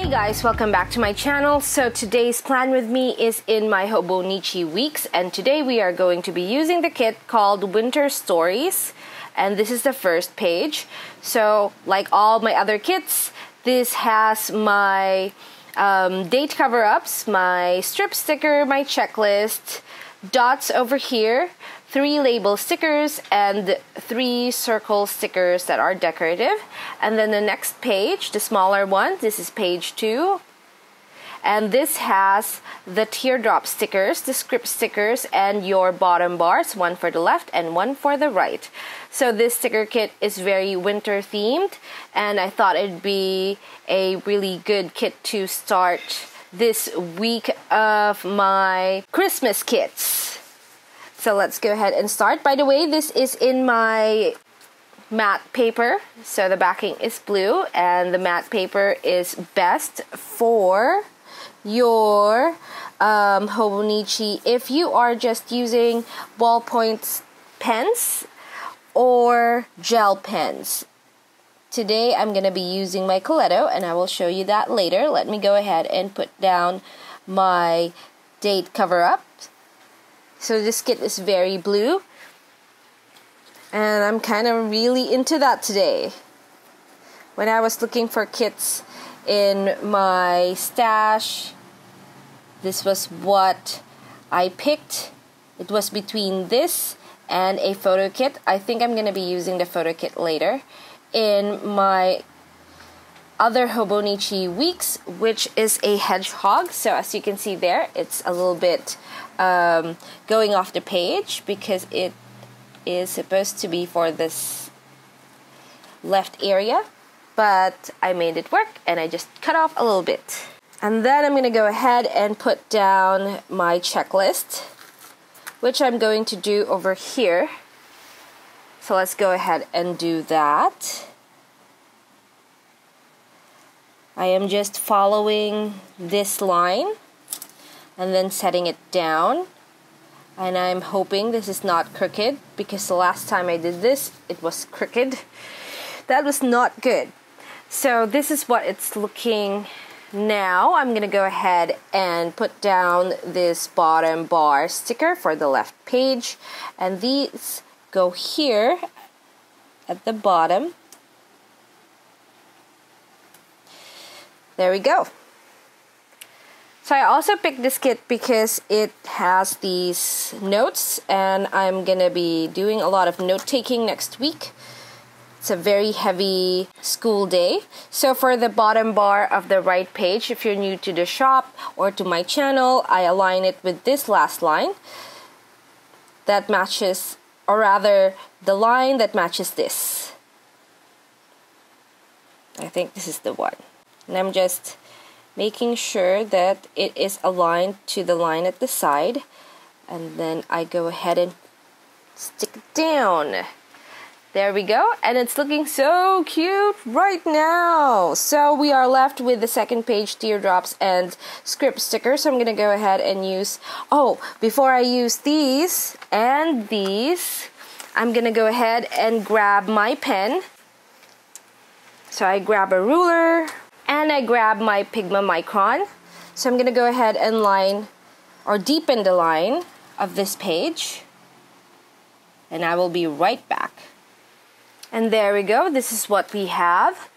Hey guys, welcome back to my channel. So today's plan with me is in my Hobonichi weeks, and today we are going to be using the kit called Winter Stories, and this is the first page. So like all my other kits, this has my date cover-ups, my strip sticker, my checklist, dots over here, 3 label stickers, and 3 circle stickers that are decorative. And then the next page, the smaller one, this is page 2. And this has the teardrop stickers, the script stickers, and your bottom bars, one for the left and one for the right. So this sticker kit is very winter themed, and I thought it'd be a really good kit to start this week of my Christmas kits. So let's go ahead and start. By the way, this is in my matte paper. So the backing is blue, and the matte paper is best for your Hobonichi if you are just using ballpoint pens or gel pens. Today I'm going to be using my Coiled, and I will show you that later. Let me go ahead and put down my date cover-up. So this kit is very blue, and I'm kind of really into that today. When I was looking for kits in my stash, this was what I picked. It was between this and a photo kit. I think I'm going to be using the photo kit later in my other Hobonichi weeks, which is a hedgehog. So as you can see there, it's a little bit going off the page because it is supposed to be for this left area, but I made it work and I just cut off a little bit. And then I'm going to go ahead and put down my checklist, which I'm going to do over here. So let's go ahead and do that. I am just following this line and then setting it down, and I'm hoping this is not crooked, because the last time I did this it was crooked. That was not good. So this is what it's looking now. I'm gonna go ahead and put down this bottom bar sticker for the left page, and these go here at the bottom. There we go. So I also picked this kit because it has these notes, and I'm gonna be doing a lot of note-taking next week. It's a very heavy school day. So for the bottom bar of the right page, if you're new to the shop or to my channel, I align it with this last line that matches, or rather the line that matches this. I think this is the one. And I'm just making sure that it is aligned to the line at the side, and then I go ahead and stick it down. There we go, and it's looking so cute right now. So we are left with the second page, teardrops and script stickers. So I'm gonna go ahead and use, before I use these and these, I'm gonna go ahead and grab my pen. So I grab a ruler and I grab my Pigma Micron. So I'm gonna go ahead and line or deepen the line of this page, and I will be right back. And there we go, this is what we have.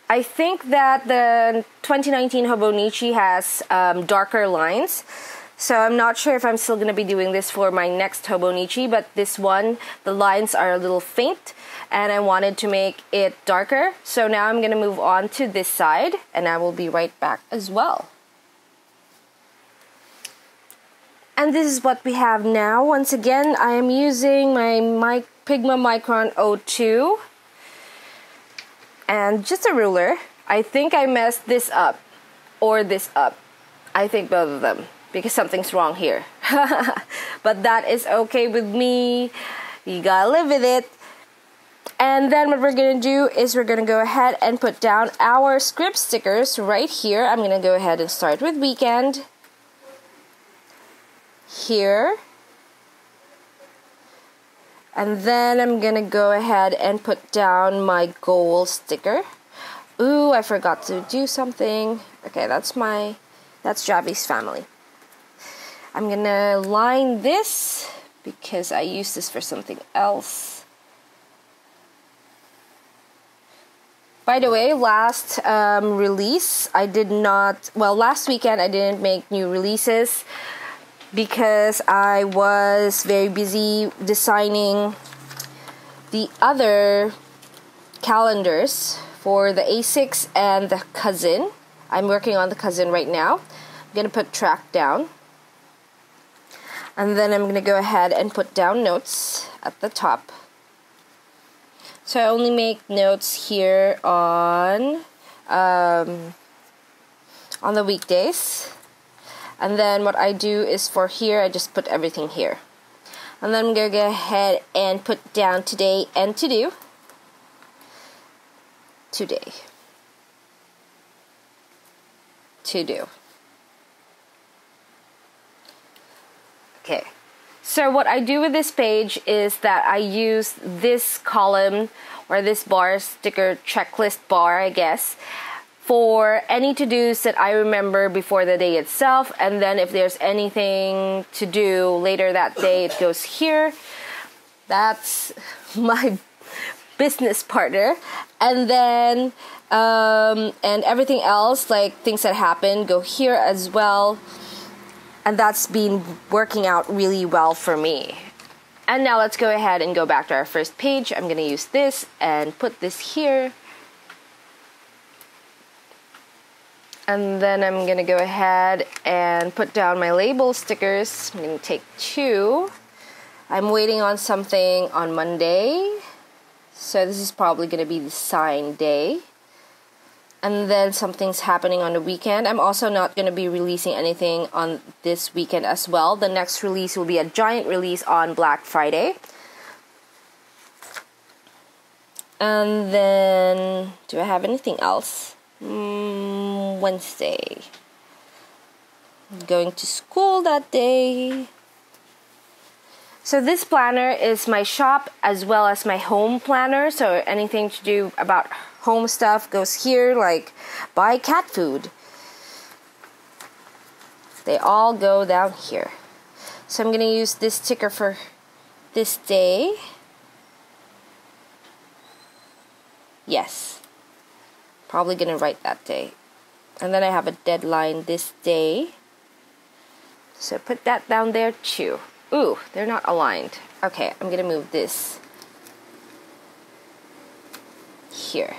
I think that the 2019 Hobonichi has darker lines, so I'm not sure if I'm still going to be doing this for my next Hobonichi, but this one, the lines are a little faint, and I wanted to make it darker. So now I'm going to move on to this side, and I will be right back as well. And this is what we have now. Once again, I am using my Pigma Micron 02 and just a ruler. I think I messed this up or this up. I think both of them, because something's wrong here. But that is okay with me. You gotta live with it. And then what we're gonna do is we're gonna go ahead and put down our script stickers right here. I'm gonna go ahead and start with weekend. Here. And then I'm gonna go ahead and put down my goal sticker. Ooh, I forgot to do something. Okay, that's Javi's family. I'm gonna line this because I use this for something else. By the way, last release, last weekend I didn't make new releases because I was very busy designing the other calendars for the A6 and the cousin. I'm working on the cousin right now. I'm gonna put track down. And then I'm gonna go ahead and put down notes at the top. So I only make notes here on the weekdays. And then what I do is for here, I just put everything here. And then I'm gonna go ahead and put down today and to do. Today. To do. Okay. So what I do with this page is that I use this column or this bar, sticker checklist bar, I guess, for any to-dos that I remember before the day itself. And then if there's anything to do later that day, it goes here. That's my business partner. And then and everything else, like things that happen, go here as well. And that's been working out really well for me. And now let's go ahead and go back to our first page. I'm gonna use this and put this here. And then I'm gonna go ahead and put down my label stickers. I'm gonna take 2. I'm waiting on something on Monday. So this is probably gonna be the sign day. And then something's happening on the weekend. I'm also not going to be releasing anything on this weekend as well. The next release will be a giant release on Black Friday. And then, do I have anything else? Wednesday. I'm going to school that day. So this planner is my shop as well as my home planner. So anything to do about home stuff goes here, like buy cat food. They all go down here. So I'm going to use this sticker for this day. Yes. Probably going to write that day. And then I have a deadline this day. So put that down there too. Ooh, they're not aligned. Okay, I'm going to move this here.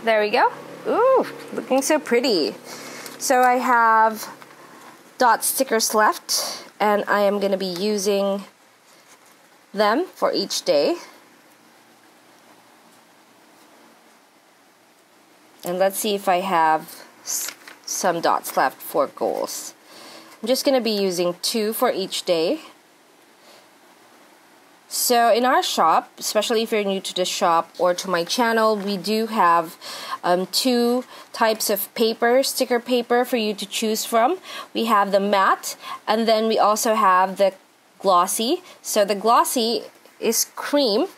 There we go. Ooh, looking so pretty. So I have dot stickers left, and I am going to be using them for each day. And let's see if I have some dots left for goals. I'm just going to be using 2 for each day. So in our shop, especially if you're new to the shop or to my channel, we do have 2 types of paper, sticker paper for you to choose from. We have the matte, and then we also have the glossy. So the glossy is cream,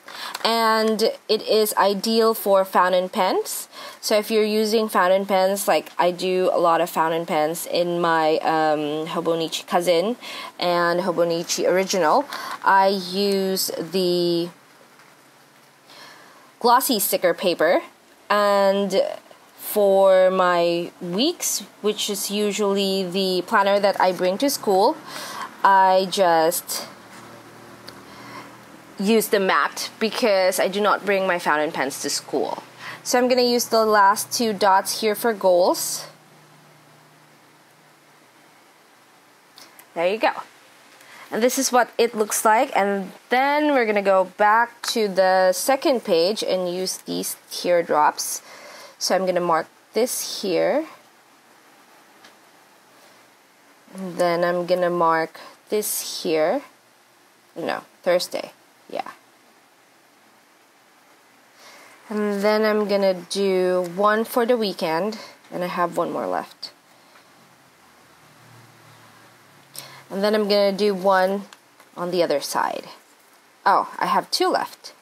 and it is ideal for fountain pens. So if you're using fountain pens, like I do a lot of fountain pens in my Hobonichi cousin and Hobonichi original, I use the glossy sticker paper. And for my weeks, which is usually the planner that I bring to school, I just use the matte because I do not bring my fountain pens to school. So I'm going to use the last 2 dots here for goals. There you go. And this is what it looks like. And then we're going to go back to the second page and use these teardrops. So I'm going to mark this here. And then I'm going to mark this here. No, Thursday. Yeah. And then I'm gonna do 1 for the weekend, and I have 1 more left. And then I'm gonna do 1 on the other side. Oh, I have 2 left.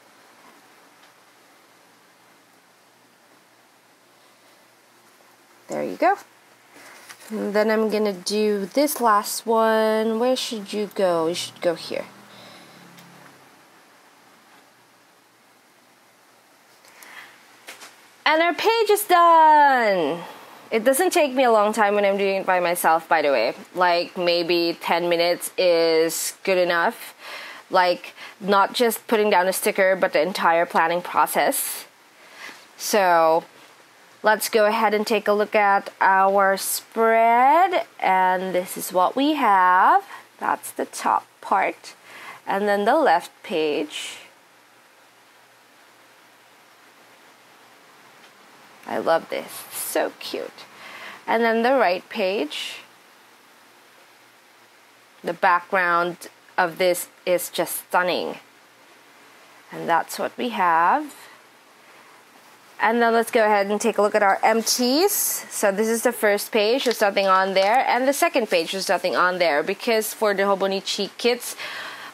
There you go. And then I'm gonna do this last one. Where should you go? You should go here. And our page is done! It doesn't take me a long time when I'm doing it by myself, by the way. Like maybe 10 minutes is good enough. Like not just putting down a sticker, but the entire planning process. So let's go ahead and take a look at our spread. And this is what we have. That's the top part. And then the left page. I love this. It's so cute. And then the right page. The background of this is just stunning. And that's what we have. And then let's go ahead and take a look at our empties. So this is the first page, there's nothing on there. And the second page, there's nothing on there. Because for the Hobonichi kits,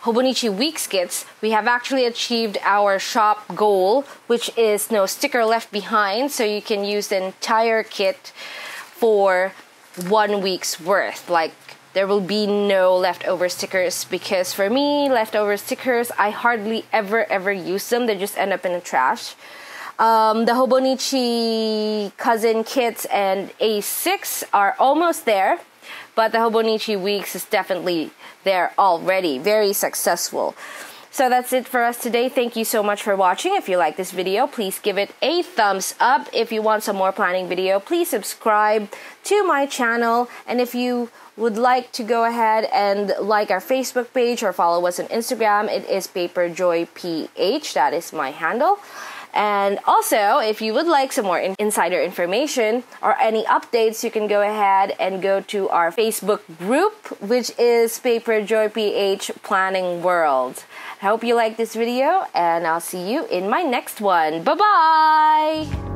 Hobonichi Weeks kits, we have actually achieved our shop goal, which is no sticker left behind, so you can use the entire kit for 1 week's worth. Like, there will be no leftover stickers, because for me, leftover stickers, I hardly ever use them. They just end up in the trash. The Hobonichi cousin kits and A6 are almost there, but the Hobonichi Weeks is definitely there already. Very successful. So that's it for us today. Thank you so much for watching. If you like this video, please give it a thumbs up. If you want some more planning video, please subscribe to my channel. And if you would like to go ahead and like our Facebook page or follow us on Instagram, it is paperjoyph. That is my handle. And also, if you would like some more insider information or any updates, you can go ahead and go to our Facebook group, which is paperjoyph Planning World. I hope you like this video, and I'll see you in my next one. Bye-bye!